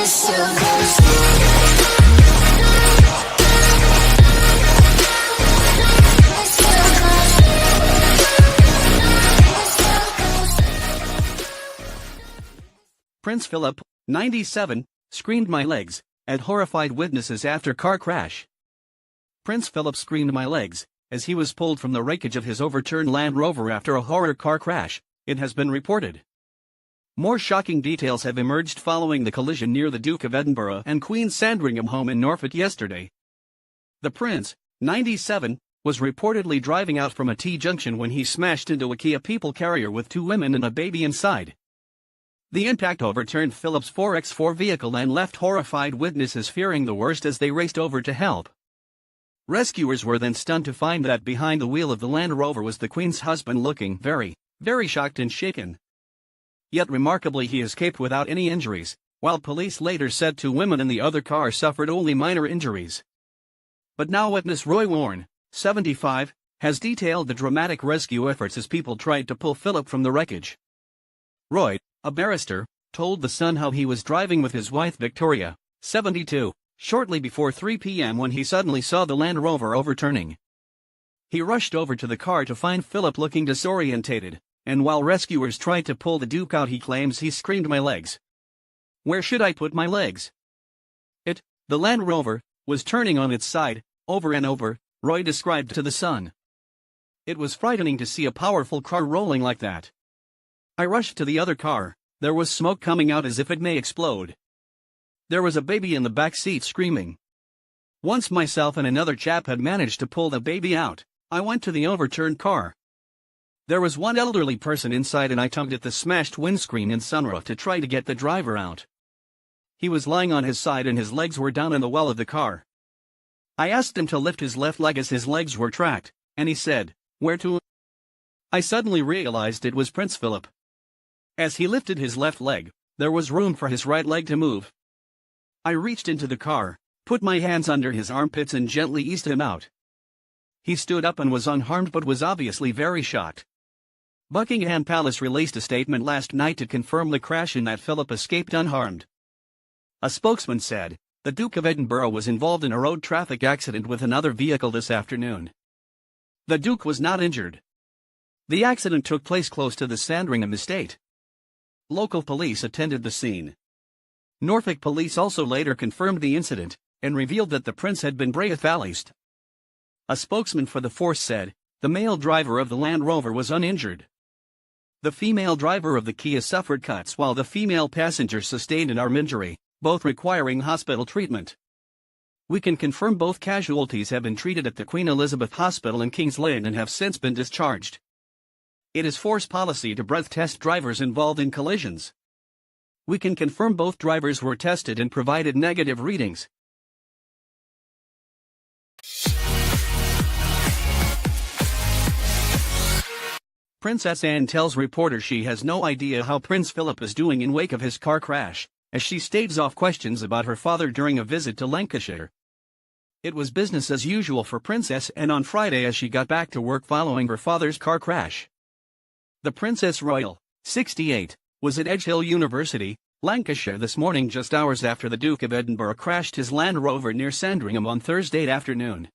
Prince Philip, 97, screamed "my legs" at horrified witnesses after car crash. Prince Philip screamed "my legs" as he was pulled from the wreckage of his overturned Land Rover after a horror car crash, it has been reported. More shocking details have emerged following the collision near the Duke of Edinburgh and Queen Sandringham home in Norfolk yesterday. The Prince, 97, was reportedly driving out from a T-junction when he smashed into a Kia people carrier with 2 women and a baby inside. The impact overturned Philip's 4x4 vehicle and left horrified witnesses fearing the worst as they raced over to help. Rescuers were then stunned to find that behind the wheel of the Land Rover was the Queen's husband, looking very shocked and shaken. Yet remarkably, he escaped without any injuries, while police later said 2 women in the other car suffered only minor injuries. But now witness Roy Warren, 75, has detailed the dramatic rescue efforts as people tried to pull Philip from the wreckage. Roy, a barrister, told The Sun how he was driving with his wife Victoria, 72, shortly before 3 p.m. when he suddenly saw the Land Rover overturning. He rushed over to the car to find Philip looking disorientated, and while rescuers tried to pull the Duke out, he claims he screamed "my legs. Where should I put my legs?" The Land Rover, was turning on its side, over and over, Roy described to The Sun. It was frightening to see a powerful car rolling like that. I rushed to the other car, there was smoke coming out as if it may explode. There was a baby in the back seat screaming. Once myself and another chap had managed to pull the baby out, I went to the overturned car. There was one elderly person inside and I tugged at the smashed windscreen and sunroof to try to get the driver out. He was lying on his side and his legs were down in the well of the car. I asked him to lift his left leg as his legs were tracked, and he said, "Where to?" I suddenly realized it was Prince Philip. As he lifted his left leg, there was room for his right leg to move. I reached into the car, put my hands under his armpits and gently eased him out. He stood up and was unharmed but was obviously very shocked. Buckingham Palace released a statement last night to confirm the crash and that Philip escaped unharmed. A spokesman said, the Duke of Edinburgh was involved in a road traffic accident with another vehicle this afternoon. The Duke was not injured. The accident took place close to the Sandringham estate. Local police attended the scene. Norfolk police also later confirmed the incident, and revealed that the prince had been breathalyzed. A spokesman for the force said, the male driver of the Land Rover was uninjured. The female driver of the Kia suffered cuts while the female passenger sustained an arm injury, both requiring hospital treatment. We can confirm both casualties have been treated at the Queen Elizabeth Hospital in King's Lynn and have since been discharged. It is force policy to breath test drivers involved in collisions. We can confirm both drivers were tested and provided negative readings. Princess Anne tells reporters she has no idea how Prince Philip is doing in wake of his car crash, as she staves off questions about her father during a visit to Lancashire. It was business as usual for Princess Anne on Friday as she got back to work following her father's car crash. The Princess Royal, 68, was at Edgehill University, Lancashire this morning just hours after the Duke of Edinburgh crashed his Land Rover near Sandringham on Thursday afternoon.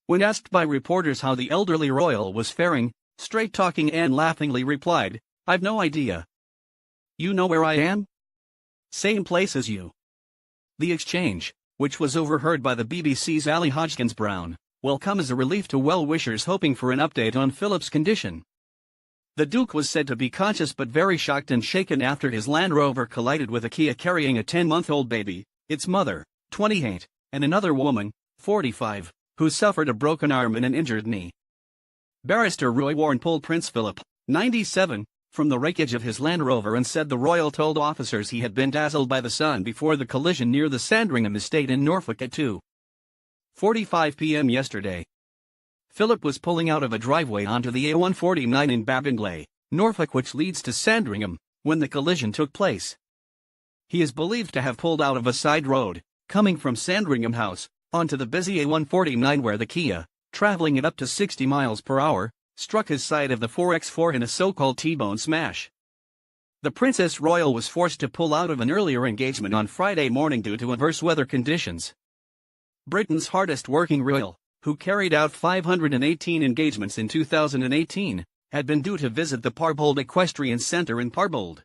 When asked by reporters how the elderly royal was faring, straight-talking Anne laughingly replied, "I've no idea. You know where I am? Same place as you." The exchange, which was overheard by the BBC's Ali Hodgkins-Brown, will come as a relief to well-wishers hoping for an update on Philip's condition. The Duke was said to be conscious but very shocked and shaken after his Land Rover collided with a Kia carrying a 10-month-old baby, its mother, 28, and another woman, 45, who suffered a broken arm and an injured knee. Barrister Roy Warren pulled Prince Philip, 97, from the wreckage of his Land Rover and said the royal told officers he had been dazzled by the sun before the collision near the Sandringham estate in Norfolk at 2:45 p.m. yesterday. Philip was pulling out of a driveway onto the A149 in Babingley, Norfolk, which leads to Sandringham, when the collision took place. He is believed to have pulled out of a side road, coming from Sandringham House, onto the busy A149 where the Kia, traveling at up to 60 miles per hour, struck his side of the 4x4 in a so-called T-bone smash. The Princess Royal was forced to pull out of an earlier engagement on Friday morning due to adverse weather conditions. Britain's hardest-working royal, who carried out 518 engagements in 2018, had been due to visit the Parbold Equestrian Centre in Parbold.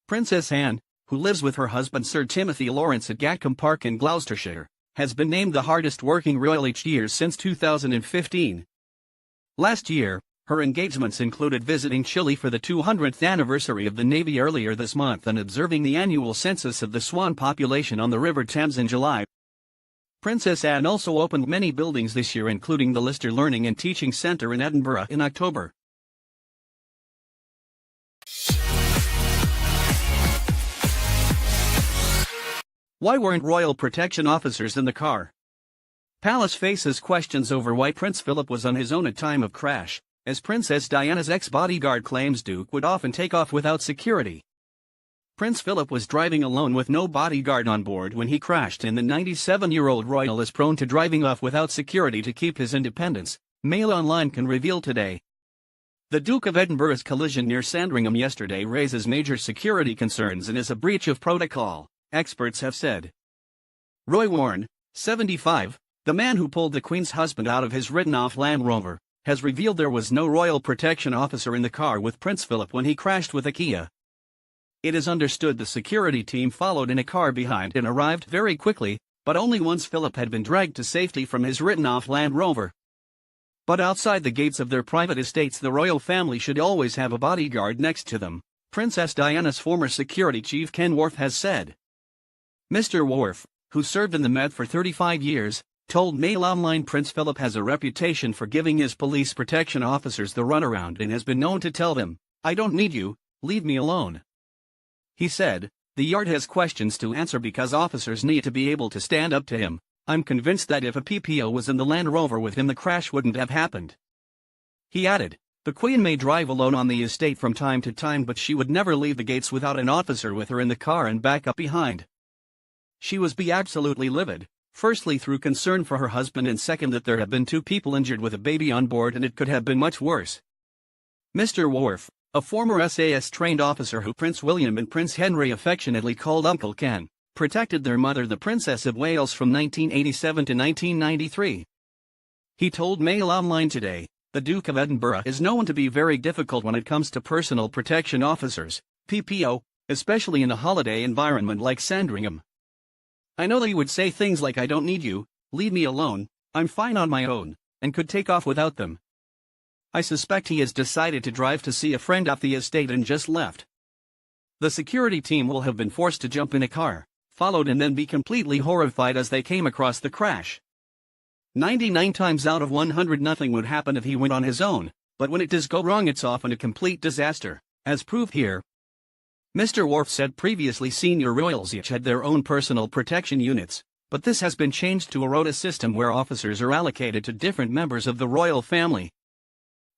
Princess Anne, who lives with her husband Sir Timothy Lawrence at Gatcombe Park in Gloucestershire, has been named the hardest-working royal each year since 2015. Last year, her engagements included visiting Chile for the 200th anniversary of the Navy earlier this month and observing the annual census of the swan population on the River Thames in July. Princess Anne also opened many buildings this year, including the Lister Learning and Teaching Centre in Edinburgh in October. Why weren't royal protection officers in the car? Palace faces questions over why Prince Philip was on his own at time of crash, as Princess Diana's ex-bodyguard claims Duke would often take off without security. Prince Philip was driving alone with no bodyguard on board when he crashed, and the 97-year-old royal is prone to driving off without security to keep his independence, Mail Online can reveal today. The Duke of Edinburgh's collision near Sandringham yesterday raises major security concerns and is a breach of protocol, experts have said. Roy Warren, 75, the man who pulled the Queen's husband out of his written-off Land Rover, has revealed there was no royal protection officer in the car with Prince Philip when he crashed with a Kia. It is understood the security team followed in a car behind and arrived very quickly, but only once Philip had been dragged to safety from his written-off Land Rover. But outside the gates of their private estates, the royal family should always have a bodyguard next to them, Princess Diana's former security chief Ken Worth has said. Mr. Worth, who served in the Met for 35 years, told Mail Online Prince Philip has a reputation for giving his police protection officers the runaround and has been known to tell them, "I don't need you, leave me alone." He said, "The Yard has questions to answer because officers need to be able to stand up to him. I'm convinced that if a PPO was in the Land Rover with him, the crash wouldn't have happened." He added, "The Queen may drive alone on the estate from time to time, but she would never leave the gates without an officer with her in the car and back up behind." She was absolutely livid, firstly through concern for her husband and second that there have been 2 people injured with a baby on board and it could have been much worse. Mr. Worth, a former SAS-trained officer who Prince William and Prince Henry affectionately called Uncle Ken, protected their mother, the Princess of Wales, from 1987 to 1993. He told Mail Online today, "The Duke of Edinburgh is known to be very difficult when it comes to personal protection officers, PPO, especially in a holiday environment like Sandringham. I know that he would say things like 'I don't need you, leave me alone, I'm fine on my own,' and could take off without them. I suspect he has decided to drive to see a friend off the estate and just left. The security team will have been forced to jump in a car, followed and then be completely horrified as they came across the crash. 99 times out of 100 nothing would happen if he went on his own, but when it does go wrong it's often a complete disaster, as proved here." Mr. Worf said previously senior royals each had their own personal protection units, but this has been changed to a rota system where officers are allocated to different members of the royal family.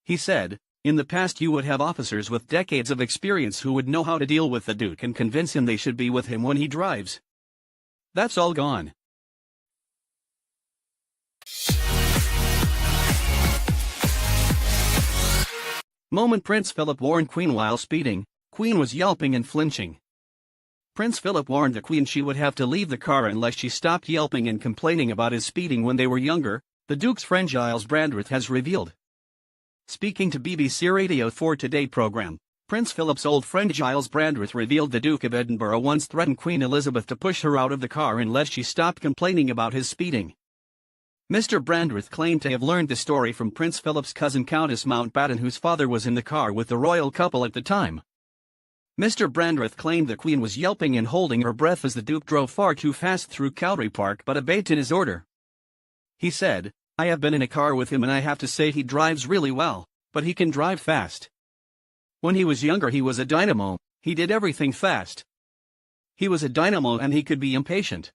He said, "In the past you would have officers with decades of experience who would know how to deal with the Duke and convince him they should be with him when he drives. That's all gone." Moment Prince Philip warned Queen while speeding. Queen was yelping and flinching. Prince Philip warned the Queen she would have to leave the car unless she stopped yelping and complaining about his speeding when they were younger, the Duke's friend Giles Brandreth has revealed. Speaking to BBC Radio 4 Today programme, Prince Philip's old friend Giles Brandreth revealed the Duke of Edinburgh once threatened Queen Elizabeth to push her out of the car unless she stopped complaining about his speeding. Mr. Brandreth claimed to have learned the story from Prince Philip's cousin Countess Mountbatten, whose father was in the car with the royal couple at the time. Mr. Brandreth claimed the Queen was yelping and holding her breath as the Duke drove far too fast through Cowdray Park but obeyed his order. He said, "I have been in a car with him and I have to say he drives really well, but he can drive fast. When he was younger he was a dynamo, he did everything fast. He was a dynamo and he could be impatient."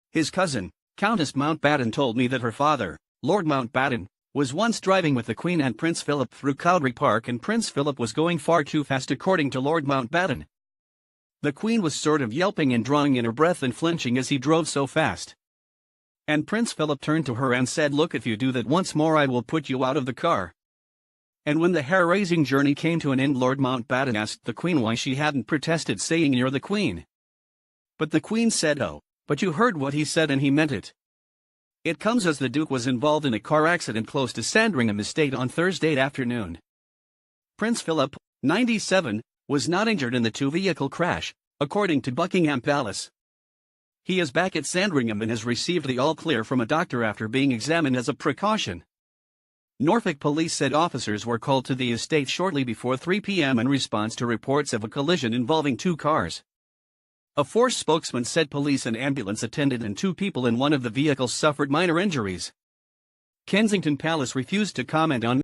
His cousin, Countess Mountbatten, told me that her father, Lord Mountbatten, was once driving with the Queen and Prince Philip through Cowdray Park and Prince Philip was going far too fast according to Lord Mountbatten. The Queen was sort of yelping and drawing in her breath and flinching as he drove so fast. And Prince Philip turned to her and said, "Look, if you do that once more I will put you out of the car." And when the hair-raising journey came to an end, Lord Mountbatten asked the Queen why she hadn't protested, saying, "You're the Queen." But the Queen said, "Oh, but you heard what he said and he meant it." It comes as the Duke was involved in a car accident close to Sandringham Estate on Thursday afternoon. Prince Philip, 97, was not injured in the two-vehicle crash, according to Buckingham Palace. He is back at Sandringham and has received the all-clear from a doctor after being examined as a precaution. Norfolk police said officers were called to the estate shortly before 3 p.m. in response to reports of a collision involving two cars. A force spokesman said police and ambulance attended and 2 people in one of the vehicles suffered minor injuries. Kensington Palace refused to comment on